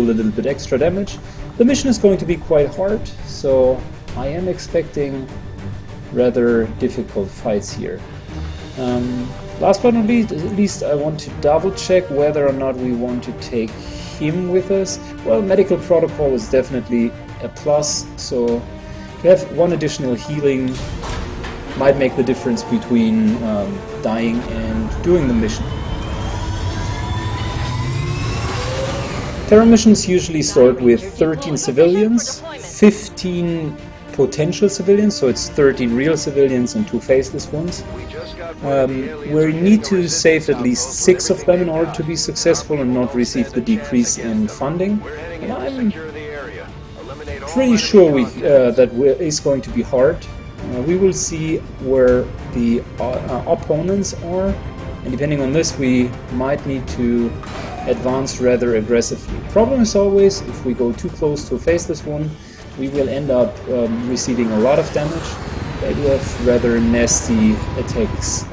a little bit extra damage. The mission is going to be quite hard, so I am expecting rather difficult fights here. Last but not least, I want to double check whether or not we want to take him with us. Well, medical protocol is definitely a plus, so to have one additional healing might make the difference between dying and doing the mission. Terror missions usually start with 13 civilians, 15 potential civilians, so it's 13 real civilians and 2 faceless ones. We need to save at least 6 of them in order to be successful and not receive the decrease in funding. And I'm pretty sure that is going to be hard. We will see where the opponents are, and depending on this we might need to advance rather aggressively. Problem is always, if we go too close to a faceless one, we will end up receiving a lot of damage. They do have rather nasty attacks.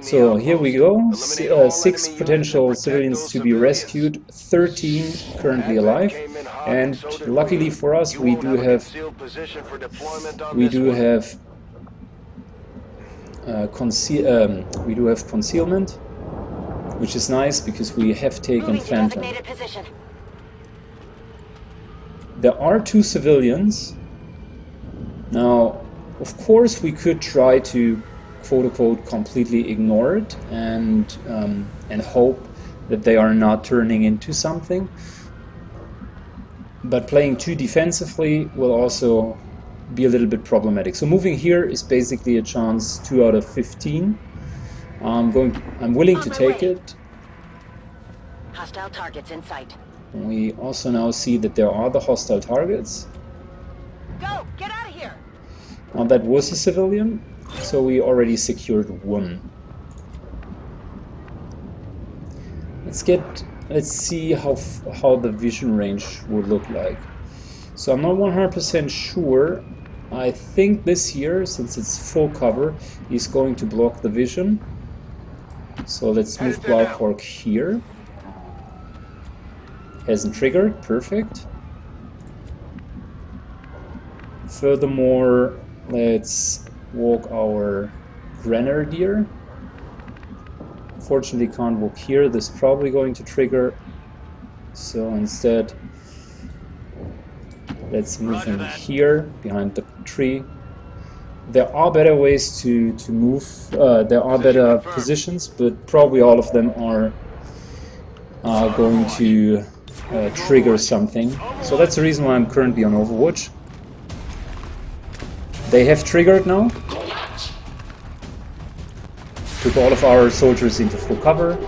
So here we go, 6 potential civilians to be rescued, 13 currently alive, and luckily for us we do have concealment, which is nice because we have taken Phantom. There are 2 civilians. Now, of course, we could try to quote-unquote completely ignore it and hope that they are not turning into something. But playing too defensively will also be a little bit problematic. So moving here is basically a chance 2 out of 15. I'm willing to take it. Hostile targets in sight. We also now see that there are the hostile targets. Go! Get out of here! Now that was a civilian, so we already secured 1. Let's see how the vision range would look like. So I'm not 100% sure. I think this here, since it's full cover, is going to block the vision. So let's move Blauhawk here. Hasn't triggered, perfect. Furthermore, let's walk our Grenadier. Fortunately can't walk here, this is probably going to trigger. So instead, let's move him here, behind the tree. There are better ways to move, there are better positions, but probably all of them are going to trigger something. So that's the reason why I'm currently on Overwatch. They have triggered now. Took all of our soldiers into full cover.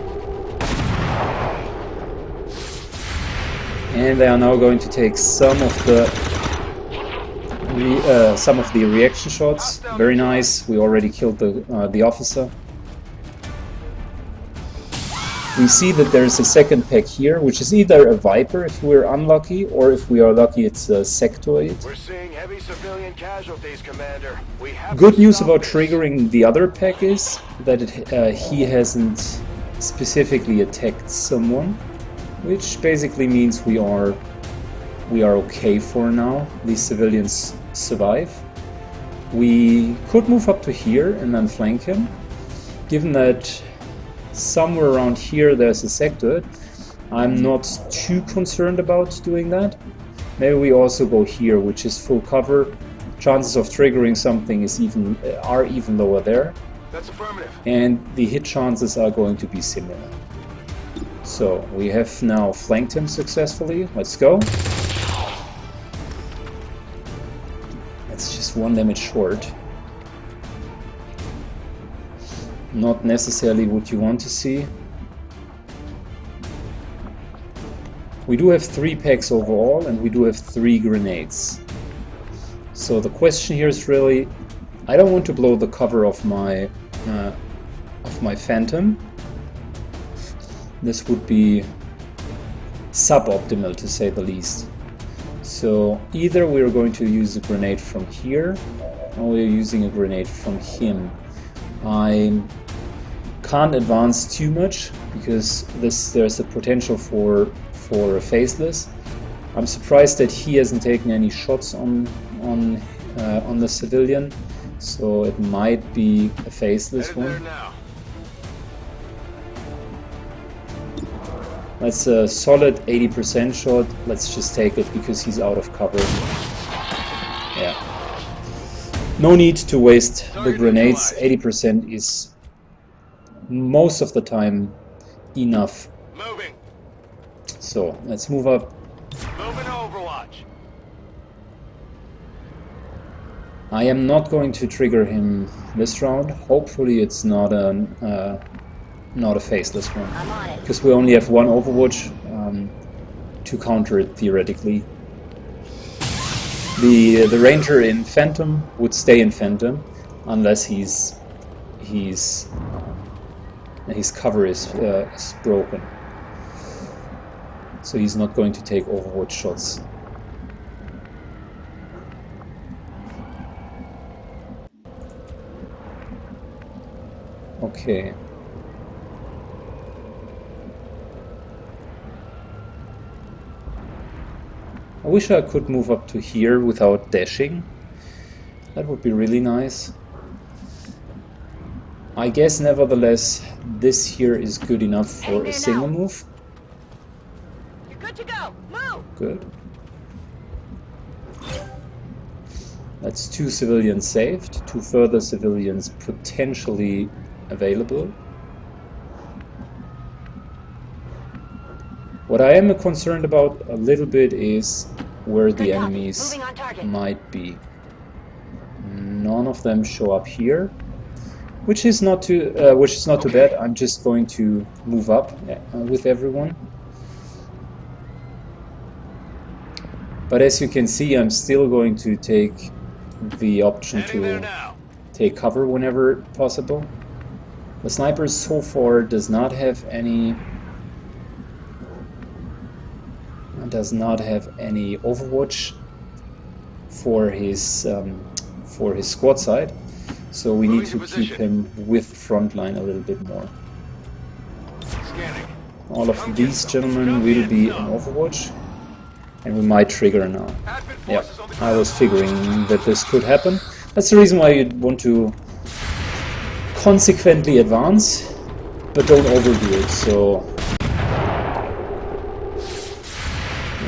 And they are now going to take some of the reaction shots. Very nice. We already killed the officer. We see that there's a second pack here, which is either a Viper if we're unlucky, or if we are lucky it's a Sectoid. We're seeing heavy civilian casualties, Commander. Good news about triggering the other pack is that he hasn't specifically attacked someone, which basically means we are okay for now. These civilians survive. We could move up to here and then flank him, given that somewhere around here there's a sector. I'm not too concerned about doing that. Maybe we also go here, which is full cover. Chances of triggering something are even lower there. That's affirmative. And the hit chances are going to be similar. So we have now flanked him successfully. Let's go. That's just 1 damage short. Not necessarily what you want to see. We do have 3 packs overall, and we do have 3 grenades. So the question here is really, I don't want to blow the cover of my Phantom. This would be suboptimal to say the least. So either we're going to use a grenade from here, or we're using a grenade from him. I can't advance too much because there's a potential for a faceless. I'm surprised that he hasn't taken any shots on the civilian, so it might be a faceless one. That's a solid 80% shot. Let's just take it because he's out of cover. Yeah. No need to waste the grenades. 80% is most of the time enough. Moving. So let's move up. Moving to Overwatch. I am not going to trigger him this round. Hopefully it's not a faceless one, I'm on it. because we only have one Overwatch to counter it theoretically. The Ranger in Phantom would stay in Phantom unless his cover is broken, so he's not going to take Overwatch shots. Okay. I wish I could move up to here without dashing. That would be really nice. I guess nevertheless this here is good enough for a single move. You're good to go. Move. Good. That's 2 civilians saved, 2 further civilians potentially available. What I am concerned about a little bit is where the enemies might be. None of them show up here, which is not too bad. I'm just going to move up with everyone. But as you can see, I'm still going to take the option to take cover whenever possible. The sniper so far does not have any Overwatch for his squad side, so we need to keep him with frontline a little bit more. All of these gentlemen will be in Overwatch, and we might trigger now. Yeah, I was figuring that this could happen. That's the reason why you want to consequently advance, but don't overdo it. So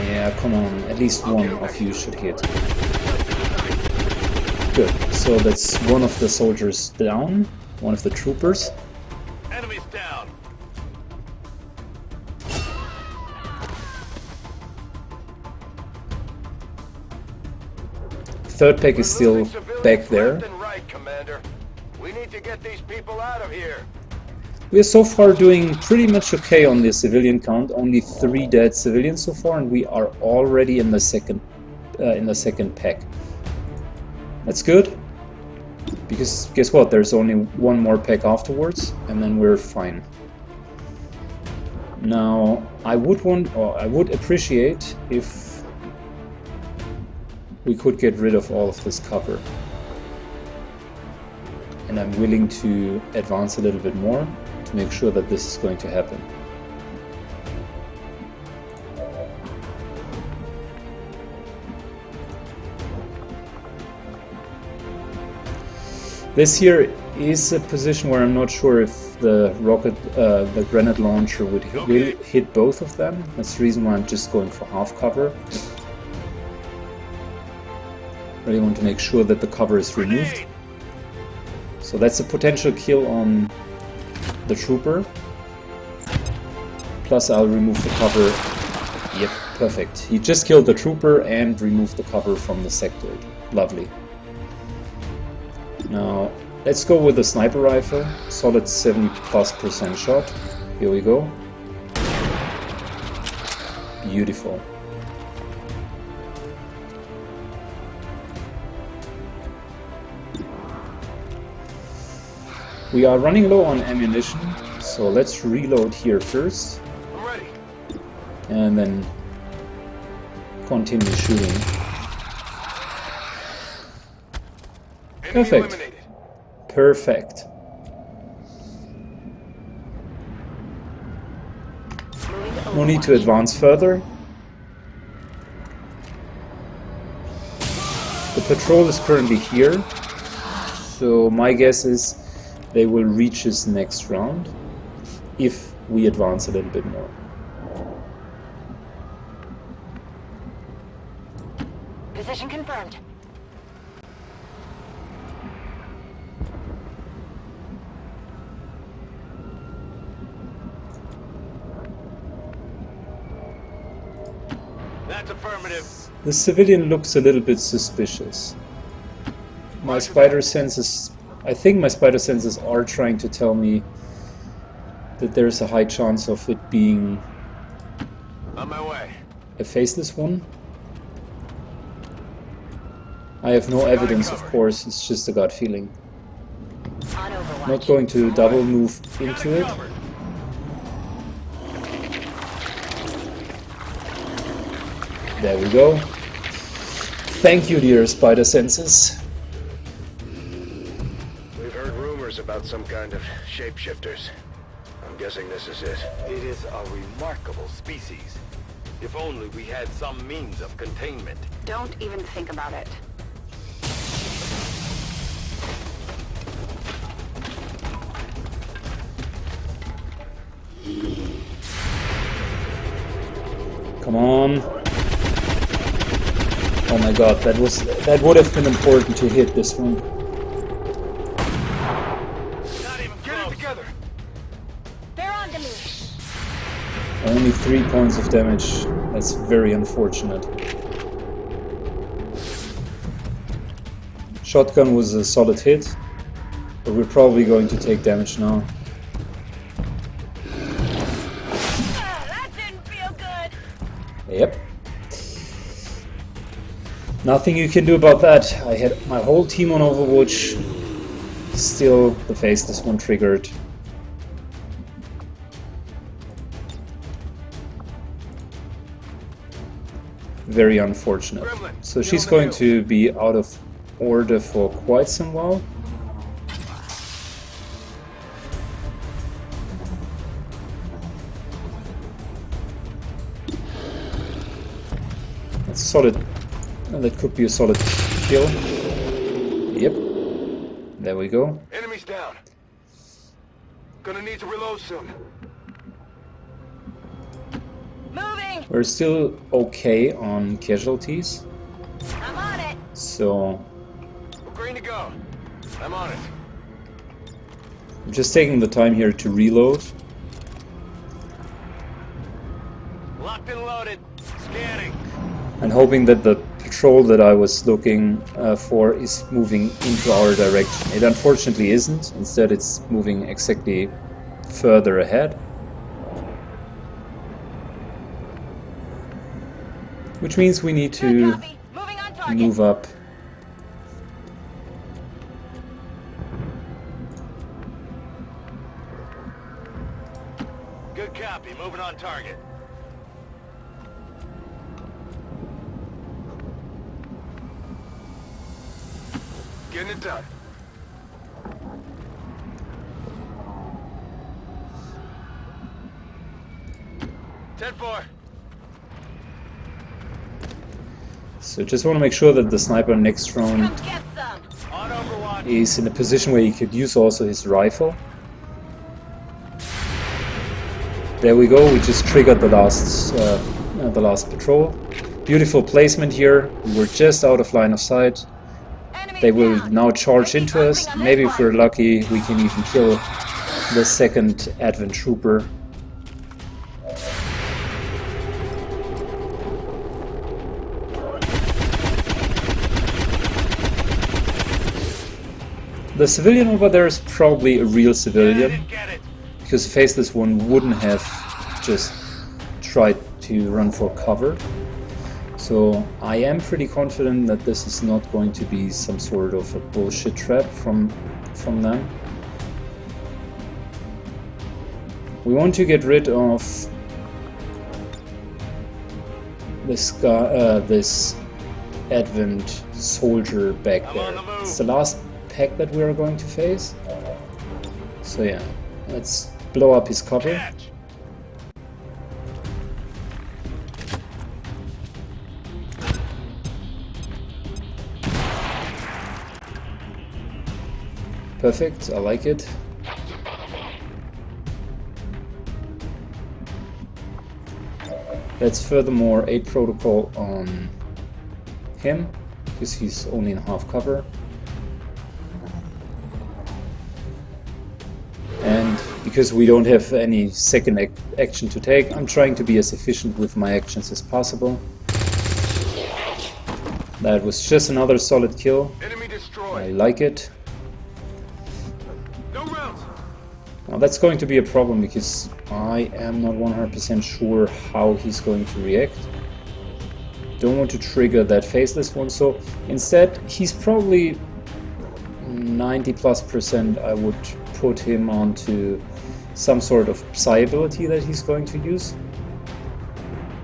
yeah, come on, at least one of you should hit. Good, so that's one of the soldiers down, one of the troopers. Enemies down. Third pack is still back there. We need to get these people out of here. We are so far doing pretty much okay on the civilian count. Only 3 dead civilians so far, and we are already in the second pack. That's good, because guess what? There's only one more pack afterwards, and then we're fine. Now, I would appreciate if we could get rid of all of this cover, and I'm willing to advance a little bit more to make sure that this is going to happen. This here is a position where I'm not sure if the grenade launcher will hit both of them. That's the reason why I'm just going for half cover. Really want to make sure that the cover is removed. So that's a potential kill on the trooper. Plus I'll remove the cover. Yep, perfect. He just killed the trooper and removed the cover from the sector. Lovely. Now let's go with the sniper rifle. Solid 70+% shot. Here we go. Beautiful. We are running low on ammunition, so let's reload here first. I'm ready. And then continue shooting. Perfect. Perfect. No need to advance further. The patrol is currently here, so my guess is they will reach us next round if we advance a little bit more. Position confirmed. That's affirmative. The civilian looks a little bit suspicious. My spider senses, I think my spider senses are trying to tell me that there's a high chance of it being On my way. a faceless one. I have no evidence, of course, it's just a gut feeling. On Overwatch. Not going to double move into it. There we go. Thank you, dear spider senses. We've heard rumors about some kind of shapeshifters. I'm guessing this is it. It is a remarkable species. If only we had some means of containment. Don't even think about it. Come on. Oh my god, that would have been important to hit this one. Not even Get it close. together. They're on to me. Only 3 points of damage. That's very unfortunate. Shotgun was a solid hit, but we're probably going to take damage now. That didn't feel good. Yep. Nothing you can do about that. I had my whole team on Overwatch. Still, the faceless one triggered. Very unfortunate. So she's going to be out of order for quite some while. That's solid. Well, that could be a solid kill. Yep. There we go. Enemies down. Gonna need to reload soon. Moving. We're still okay on casualties. I'm on it. So We're green to go. I'm on it. I'm just taking the time here to reload. Locked and loaded. Scanning. And hoping that the patrol that I was looking for is moving into our direction. It unfortunately isn't. Instead, it's moving exactly further ahead. Which means we need Good to copy. Moving on target. move up. Good copy. Moving on target. Getting it done. Ten-4. So just want to make sure that the sniper next round Come get some. On Overwatch. is in a position where he could use also his rifle. There we go, we just triggered the last patrol. Beautiful placement here. We're just out of line of sight. Enemy They will down. now charge Enemy into us. closing on Maybe this if we're one. lucky, we can even kill the second Advent Trooper. The civilian over there is probably a real I civilian, didn't get it. because Faceless One wouldn't have just tried to run for cover. So I am pretty confident that this is not going to be some sort of a bullshit trap from them. We want to get rid of this guy, this Advent soldier back I'm on there. the move. It's the last pack that we are going to face. So yeah, let's blow up his cover. Catch. Perfect, I like it. Let's furthermore aid protocol on him, because he's only in half cover. And because we don't have any second action to take, I'm trying to be as efficient with my actions as possible. That was just another solid kill. Enemy I destroyed. like it. No rounds. Now that's going to be a problem because I am not 100% sure how he's going to react. Don't want to trigger that faceless one, so instead he's probably 90+%. I would put him onto some sort of psi ability that he's going to use.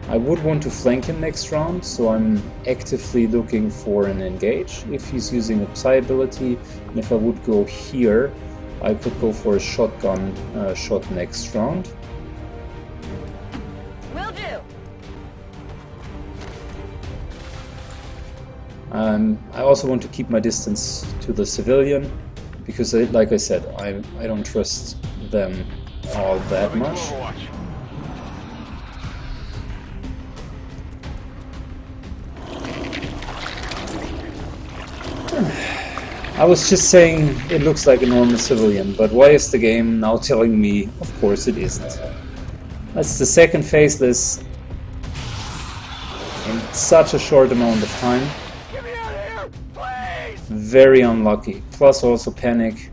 I would want to flank him next round, so I'm actively looking for an engage if he's using a psi ability, and if I would go here, I could go for a shotgun shot next round. Will do. I also want to keep my distance to the civilian, because like I said, I don't trust them all that much. Overwatch. I was just saying it looks like a normal civilian, but why is the game now telling me, of course it isn't? That's the second faceless in such a short amount of time. Get me out of here, please. Very unlucky. Plus also panic.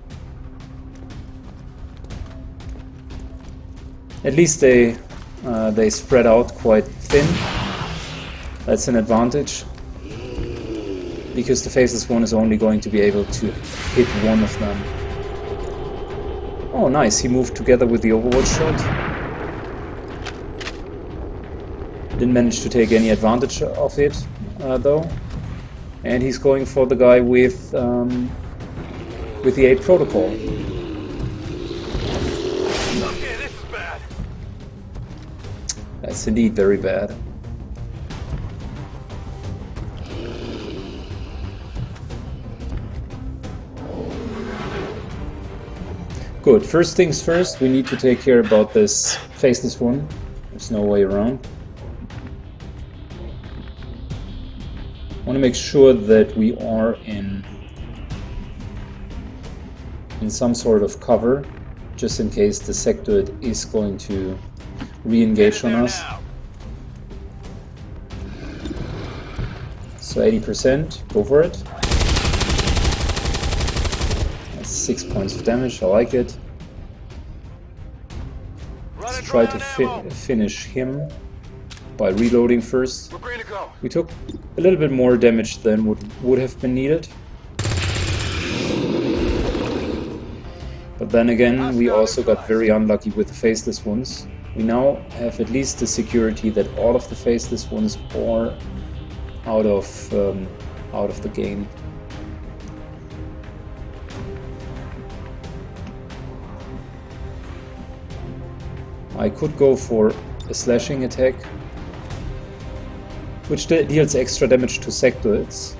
At least they spread out quite thin. That's an advantage, because the faceless one is only going to be able to hit one of them. Oh nice, he moved together with the Overwatch shot. Didn't manage to take any advantage of it though. And he's going for the guy with the 8 protocol. Okay, this is bad. That's indeed very bad. Good, first things first, we need to take care about this faceless one. There's no way around. I want to make sure that we are in some sort of cover, just in case the sectoid is going to re-engage on us. So 80%, go for it. 6 points of damage, I like it. Let's try to finish him by reloading first. We're green to go. We took a little bit more damage than would have been needed. But then again, we also got very unlucky with the faceless ones. We now have at least the security that all of the faceless ones are out of the game. I could go for a slashing attack, which deals extra damage to sectoids.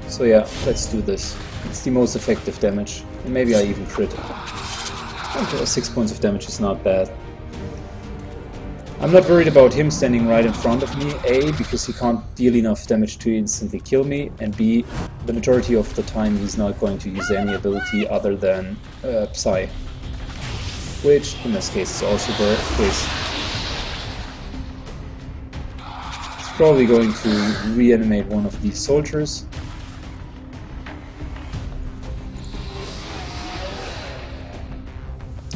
So yeah, let's do this. It's the most effective damage, and maybe I even crit. Okay, 6 points of damage is not bad. I'm not worried about him standing right in front of me, A, because he can't deal enough damage to instantly kill me, and B, the majority of the time he's not going to use any ability other than Psi. Which, in this case, is also the case. He's probably going to reanimate one of these soldiers.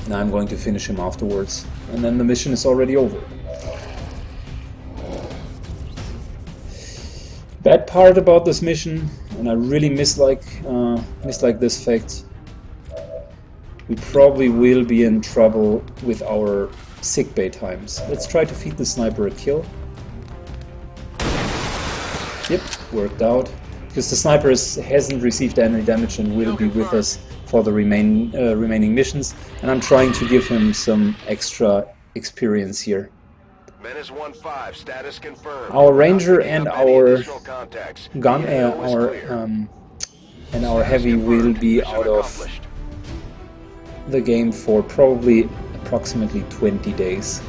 And I'm going to finish him afterwards. And then the mission is already over. Bad part about this mission, and I really mislike this fact, we probably will be in trouble with our sickbay times. Let's try to feed the sniper a kill. Yep, worked out. Because the sniper hasn't received any damage and will be with us for the remaining missions. And I'm trying to give him some extra experience here. Menace 1-5, status confirmed. Our ranger and our contacts. gun, EAO is clear. and our heavy will be out of the game for probably approximately 20 days.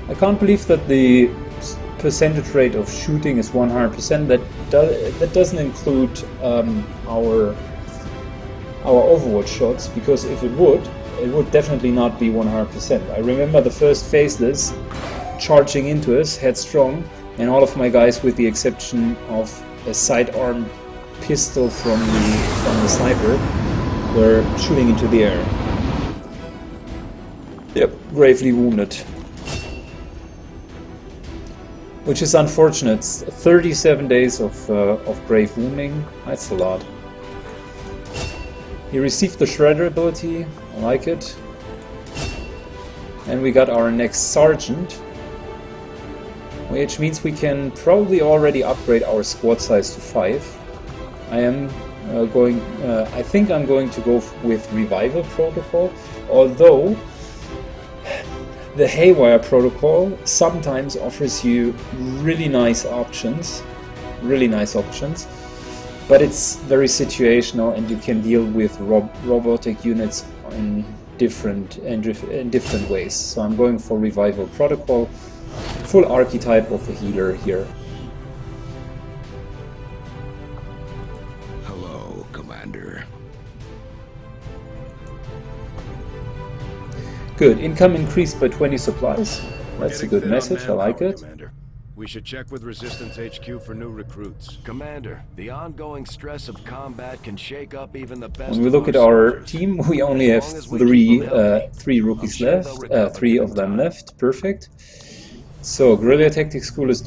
I can't believe that the percentage rate of shooting is 100%. That doesn't include our Overwatch shots, because if it would definitely not be 100%. I remember the first phases charging into us headstrong, and all of my guys, with the exception of a sidearm pistol from the sniper, were shooting into the air. Yep, gravely wounded. Which is unfortunate. 37 days of grave wounding, that's a lot. He received the Shredder ability, I like it. And we got our next Sergeant, which means we can probably already upgrade our squad size to 5. I think I'm going to go with Revival Protocol, although the Haywire Protocol sometimes offers you really nice options, but it's very situational, and you can deal with robotic units in different ways. So I'm going for Revival Protocol, full archetype of a healer here. Hello, Commander. Good. Income increased by 20 supplies. That's a good message. I like it. Commander. We should check with Resistance HQ for new recruits. Commander, the ongoing stress of combat can shake up even the best. When we look at our team, we only have three rookies left. 3 of them left. Perfect. So Guerrilla Tactics School is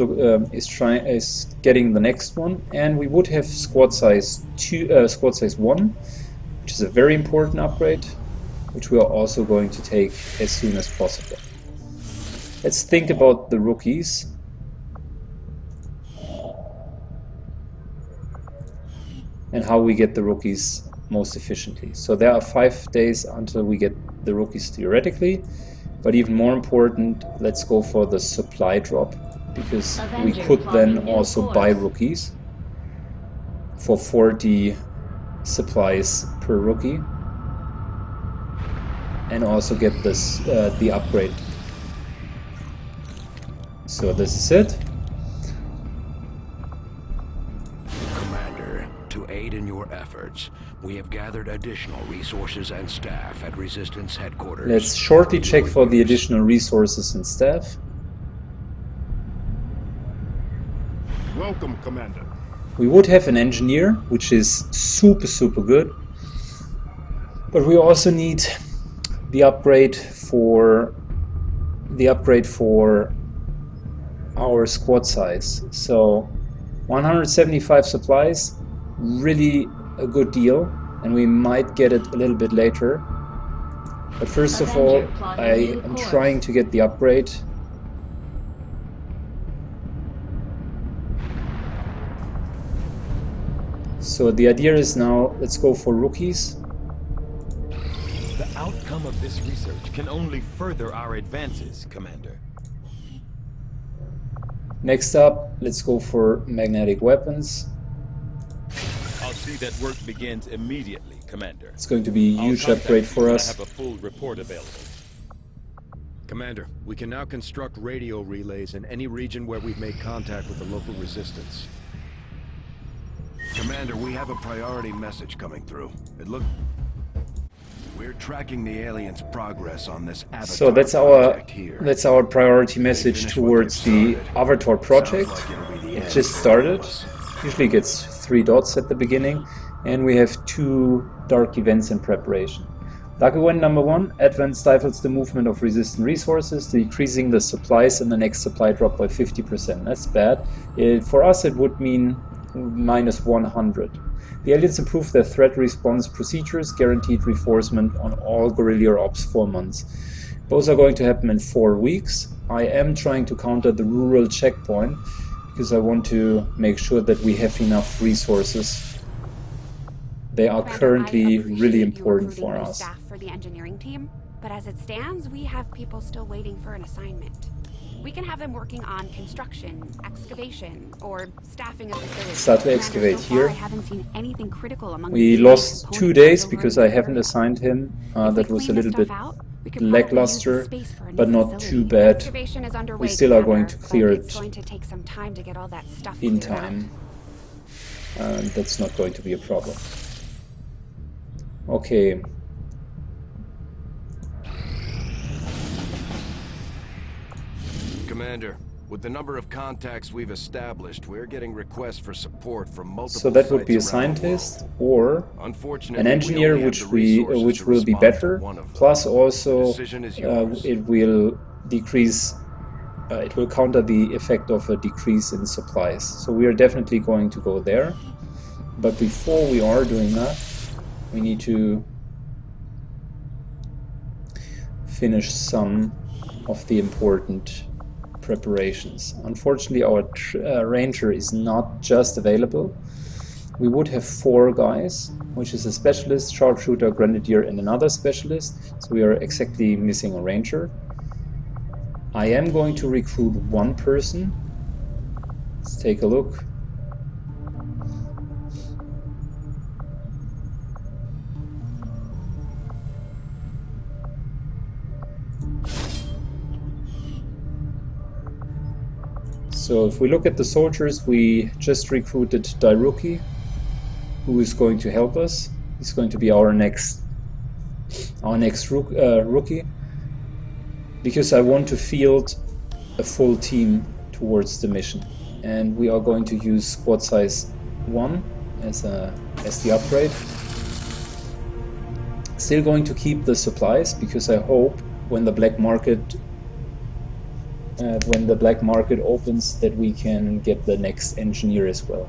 getting the next one, and we would have squad size 1, which is a very important upgrade, which we are also going to take as soon as possible. Let's think about the rookies. And how we get the rookies most efficiently. So there are 5 days until we get the rookies theoretically, but even more important, let's go for the supply drop, because we could then also buy rookies for 40 supplies per rookie, and also get this the upgrade. So this is it. To aid in your efforts, we have gathered additional resources and staff at Resistance headquarters. Let's shortly check for the additional resources and staff. Welcome, Commander. We would have an engineer, which is super good, but we also need the upgrade for our squad size. So 175 supplies. Really a good deal, and we might get it a little bit later. But first of all, I am trying to get the upgrade. So the idea is now, let's go for rookies. The outcome of this research can only further our advances, Commander. Next up, let's go for magnetic weapons. I'll see that work begins immediately, Commander. It's going to be a huge upgrade for us. I have a full report available. Commander, we can now construct radio relays in any region where we've made contact with the local resistance. Commander, we have a priority message coming through. We're tracking the aliens' progress on this Avatar So that's our priority message towards the Avatar project. It just started. Usually gets 3 dots at the beginning, and we have 2 dark events in preparation. Dark event number 1, Advent stifles the movement of resistant resources, decreasing the supplies in the next supply drop by 50%. That's bad. For us it would mean minus 100. The aliens improve their threat response procedures, guaranteed reinforcement on all guerrilla ops 4 months. Both are going to happen in 4 weeks. I am trying to counter the rural checkpoint, because I want to make sure that we have enough resources. They are currently really important for us. Staff for the engineering team, but as it stands, we have people still waiting for an assignment. We can have them working on construction, excavation, or staffing a facility. Start to Commander, excavate so far, here. I haven't seen anything critical among We the lost components 2 days over because in I this haven't area. assigned him. If we That was a clean this little stuff bit out, we could probably use the lackluster, space for a new but not facility. too bad. Excavation is underway, We still are going Commander, to clear but it it's going to take some time to get all that stuff in cleared out. time. That's not going to be a problem. Okay. Commander, with the number of contacts we've established, we're getting requests for support from multiple So that would be a sites around the scientist world. or Unfortunately, an engineer, which will be better. Plus, also Decision is yours. it will decrease. It will counter the effect of a decrease in supplies. So we are definitely going to go there. But before we are doing that, we need to finish some of the important preparations. Unfortunately, our ranger is not just available. We would have 4 guys, which is a specialist, sharpshooter, grenadier, and another specialist. So we are exactly missing a ranger. I am going to recruit 1 person. Let's take a look. So if we look at the soldiers, we just recruited Dairuki, who is going to help us. He's going to be our next rookie, because I want to field a full team towards the mission, and we are going to use squad size 1 as the upgrade. Still going to keep the supplies, because I hope when the black market opens that we can get the next engineer as well.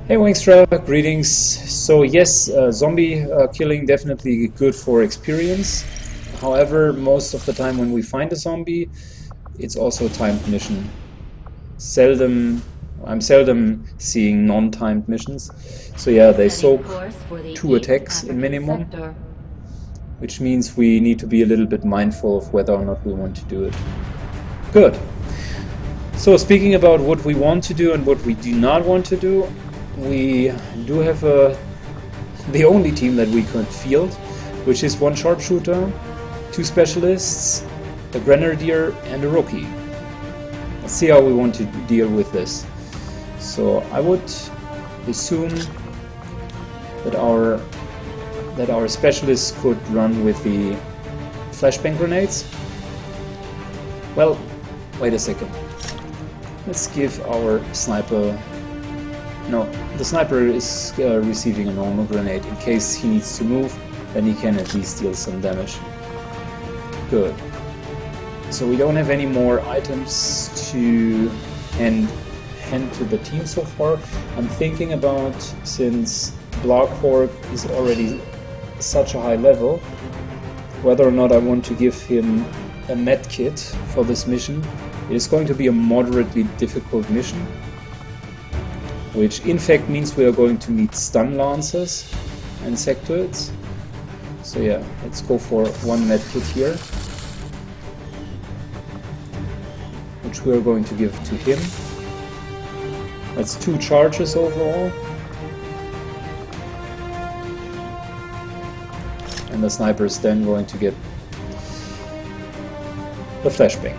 Hey Wingstra, greetings. So yes, zombie killing definitely good for experience. However, most of the time when we find a zombie, it's also a timed mission. I'm seldom seeing non-timed missions. So yeah, they soak 2 attacks in minimum, which means we need to be a little bit mindful of whether or not we want to do it. Good. So speaking about what we want to do and what we do not want to do, we do have the only team that we could field, which is 1 sharpshooter, 2 specialists, a grenadier, and a rookie. Let's see how we want to deal with this. So I would assume that our specialists could run with the flashbang grenades. Well, wait a second. Let's give our sniper... No, the sniper is receiving a normal grenade. In case he needs to move, then he can at least deal some damage. Good. So we don't have any more items to hand to the team so far. I'm thinking about, since Blockhawk is already such a high level, whether or not I want to give him a med kit for this mission. It is going to be a moderately difficult mission, which in fact means we are going to meet stun lancers and sectoids. So yeah, let's go for 1 med kit here, which we are going to give to him. That's 2 charges overall. And the sniper is then going to get the flashbang.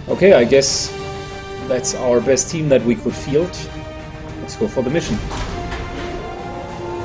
Okay, I guess that's our best team that we could field. Let's go for the mission.